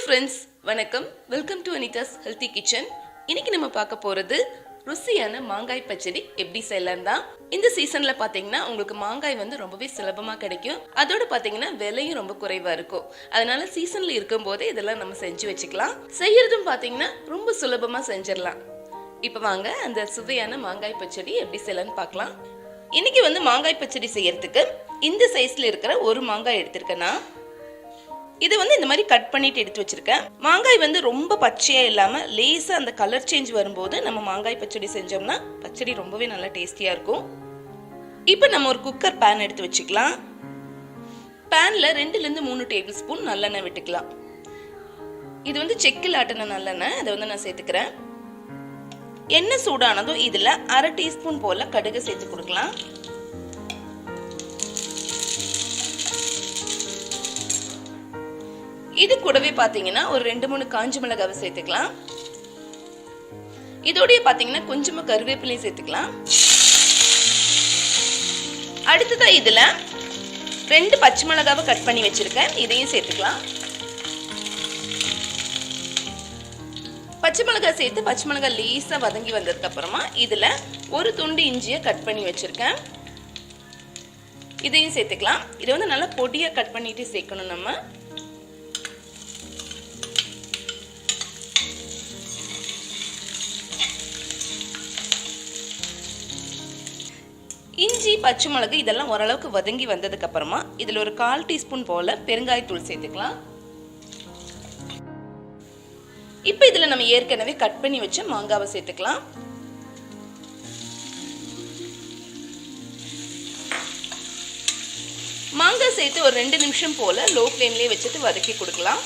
friends, வணக்கம். Welcome to Anitha's healthy kitchen. இன்னைக்கு நம்ம பார்க்க போறது ருசியான மாங்காய் பச்சடி எப்படி செய்யலாம் தான். இந்த சீசன்ல பாத்தீங்கன்னா உங்களுக்கு மாங்காய் வந்து ரொம்பவே சுலபமா கிடைக்கும். அதோட பாத்தீங்கன்னா விலையும் ரொம்ப குறைவா இருக்கும். அதனால சீசன்ல இருக்கும்போது இதெல்லாம் நம்ம செஞ்சு வச்சுக்கலாம். செய்யறதும் பாத்தீங்கன்னா ரொம்ப சுலபமா செஞ்சிடலாம். இப்ப வாங்க அந்த சுவையான மாங்காய் பச்சடி எப்படி செய்யலாம்னு பார்க்கலாம். இன்னைக்கு வந்து மாங்காய் பச்சடி செய்யறதுக்கு இந்த சைஸ்ல இருக்கிற ஒரு மாங்காய் எடுத்திருக்கேன்னா இது வந்து இந்த மாதிரி கட் பண்ணிட்டு எடுத்து வச்சிருக்கேன். மாங்காய் வந்து ரொம்ப பச்சையா இல்லாம லேசா அந்த கலர் சேஞ்ச் வரும்போது நம்ம மாங்காய் பச்சடி செஞ்சோம்னா பச்சடி ரொம்பவே நல்லா டேஸ்டியா இருக்கும். இப்போ நம்ம ஒரு குக்கர் பேன் எடுத்து வச்சுக்கலாம். பேன்ல 2 ல இருந்து 3 டேபிள் ஸ்பூன் நல்லெண்ணெய் விட்டுக்கலாம். இது வந்து செக்கில் ஆட்டின நல்லெண்ணெய், அதை வந்து நான் சேர்த்துக்கிறேன். எண்ணெய் சூடானதும் இதுல 1/2 டீஸ்பூன் போல கடுகு சேர்த்து கொடுக்கலாம். இது கூடவே பாத்தீங்கன்னா ஒரு 2-3 காஞ்ச மிளகாவை சேர்த்துக்கலாம். இதோடய பாத்தீங்கன்னா கொஞ்சமா கருவேப்பிலையும் சேர்த்துக்கலாம். அடுத்ததா இதுல 2 பச்சை மிளகாவை கட் பண்ணி வச்சிருக்கேன், இதையும் சேர்த்துக்கலாம். பச்சை மிளகாய் சேர்த்து பச்சை மிளகாய் லேசா வதங்கி வந்ததுக்கு அப்புறமா இதுல ஒரு துண்டு இஞ்சியை கட் பண்ணி வச்சிருக்கேன், இதையும் சேர்த்துக்கலாம். இதை வந்து நல்லா பொடியா கட் பண்ணிட்டு சேர்க்கணும். நம்ம இஞ்சி பச்சை மிளகு இதெல்லாம் ஓரளவுக்கு வதங்கி வந்ததுக்கு அப்புறமா இதுல ஒரு 1/4 டீஸ்பூன் போல பெருங்காயத்தூள் சேர்த்துக்கலாம். இப்போ இதுல நம்ம ஏற்கனவே கட் பண்ணி வச்ச மாங்காவை சேர்த்துக்கலாம். மாங்காய் சேர்த்து ஒரு 2 நிமிஷம் போல லோ ஃப்ளேம்லயே வச்சுட்டு வதக்கி கொடுக்கலாம்.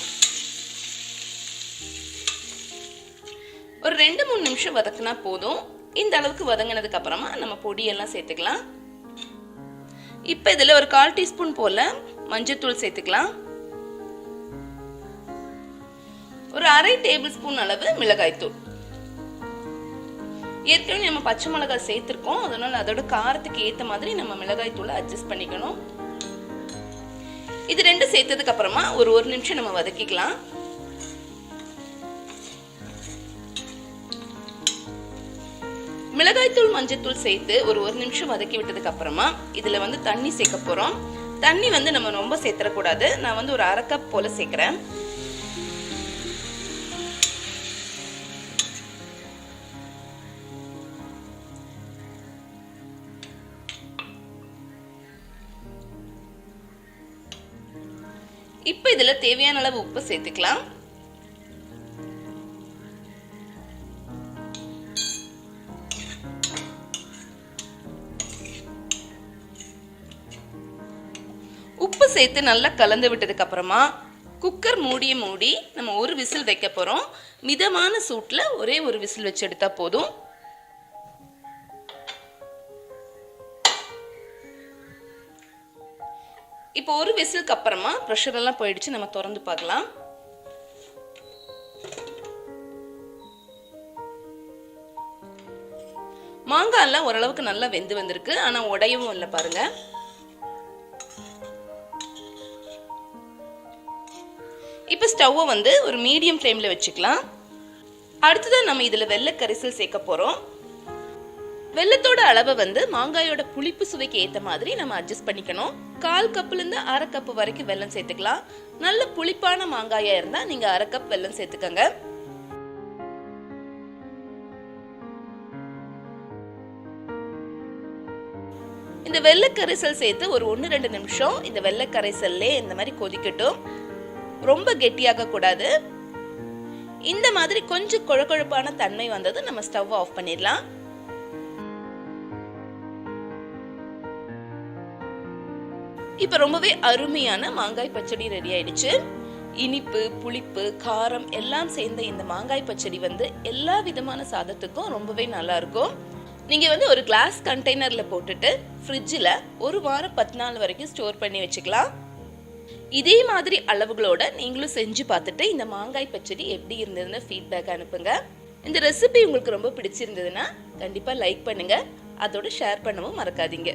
ஒரு 2-3 நிமிஷம் வதக்கினா போதும். இந்த அளவுக்கு வதங்கினதுக்கு அப்புறமா நம்ம பொடியெல்லாம் சேர்த்துக்கலாம். இப்போ இதுல ஒரு 1/4 டீஸ்பூன் போல மஞ்சத்தூள் சேர்த்துக்கலாம். ஒரு 1/2 டேபிள் ஸ்பூன் அளவு மிளகாய்த்தூள். ஏற்கனவே நம்ம பச்சை மிளகாய் சேர்த்திருக்கோம், அதனால அதோட காரத்துக்கு ஏத்த மாதிரி நம்ம மிளகாய்த்தூளை அட்ஜஸ்ட் பண்ணிக்கணும். இது 2 சேர்த்ததுக்கு அப்புறமா ஒரு 1 நிமிஷம் நம்ம வதக்கிக்கலாம். மிளகாய்த்தூள் மஞ்சத்தூள் சேர்த்து ஒரு 1 நிமிஷம் வதக்கி விட்டதுக்கு அப்புறமா இதுல வந்து தண்ணி சேர்க்க போறோம். தண்ணி வந்து நம்ம ரொம்ப சேர்த்தக்கூடாது. நான் வந்து ஒரு 1/2 கப் போல சேர்க்கிறேன். இப்போ இதுல தேவையான அளவு உப்பு சேர்த்துக்கலாம். உப்பு சேர்த்து நல்லா கலந்து விட்டதுக்கு அப்புறமா குக்கர் மூடியை மூடி நம்ம ஒரு விசில் வைக்க போறோம். மிதமான சூட்ல ஒரே ஒரு விசில் வச்சு எடுத்தா போதும். இப்போ ஒரு விசிலுக்கு அப்புறமா பிரஷர் எல்லாம் போயிடுச்சு, நம்ம திறந்து பார்க்கலாம். மாங்காய் எல்லாம் ஓரளவுக்கு நல்லா வெந்து வந்திருக்கு, ஆனா உடையவும் இல்லை பாருங்க. இப்போ ஸ்டவ்வை வந்து ஒரு மீடியம் ஃப்ளேம்ல வச்சுக்கலாம். அடுத்ததான் நம்ம இதுல வெள்ளை கரைசல் சேர்க்க போறோம். வெள்ளத்தோட அளவை வந்து மாங்காயோட புளிப்பு சுவைக்கு ஏத்த மாதிரி நம்ம அட்ஜஸ்ட் பண்ணிக்கணும். 1/4 கப்ல இருந்து 1/2 கப் வரைக்கும் வெல்லம் சேர்த்துக்கலாம். நல்ல புளிப்பான மாங்காயா இருந்தா நீங்க 1/2 கப் வெல்லம் சேர்த்துக்கங்க. இந்த வெள்ளை கரைசல் சேர்த்து ஒரு 1-2 நிமிஷம் இந்த வெள்ளை கரைசல்லே இந்த மாதிரி கொதிக்கட்டும். ரொம்ப கெட்டியாக கூடாது. இந்த மாதிரி கொஞ்சம் கொழகொழப்பான தன்மை வந்தது நம்ம ஸ்டவ் ஆஃப் பண்ணிடலாம். இப்ப ரொம்பவே அருமையான மாங்காய் பச்சடி ரெடி ஆயிடுச்சு. இனிப்பு, புளிப்பு, காரம் எல்லாம் சேர்ந்த இந்த மாங்காய் பச்சடி வந்து எல்லா விதமான சாதத்துக்கும் ரொம்பவே நல்லா இருக்கும். நீங்க வந்து ஒரு கிளாஸ் கண்டெய்னர்ல போட்டுட்டு ஃப்ரிட்ஜ்ல 1 வாரம் 10 நாள் வரைக்கும் ஸ்டோர் பண்ணி வச்சுக்கலாம். இதே மாதிரி அளவுகளோட நீங்களும் செஞ்சு பார்த்துட்டு இந்த மாங்காய் பச்சடி எப்படி இருந்ததுன்னு ஃபீட்பேக் அனுப்புங்க. இந்த ரெசிபி உங்களுக்கு ரொம்ப பிடிச்சிருந்ததுன்னா கண்டிப்பா லைக் பண்ணுங்க, அதோட ஷேர் பண்ணவும் மறக்காதீங்க.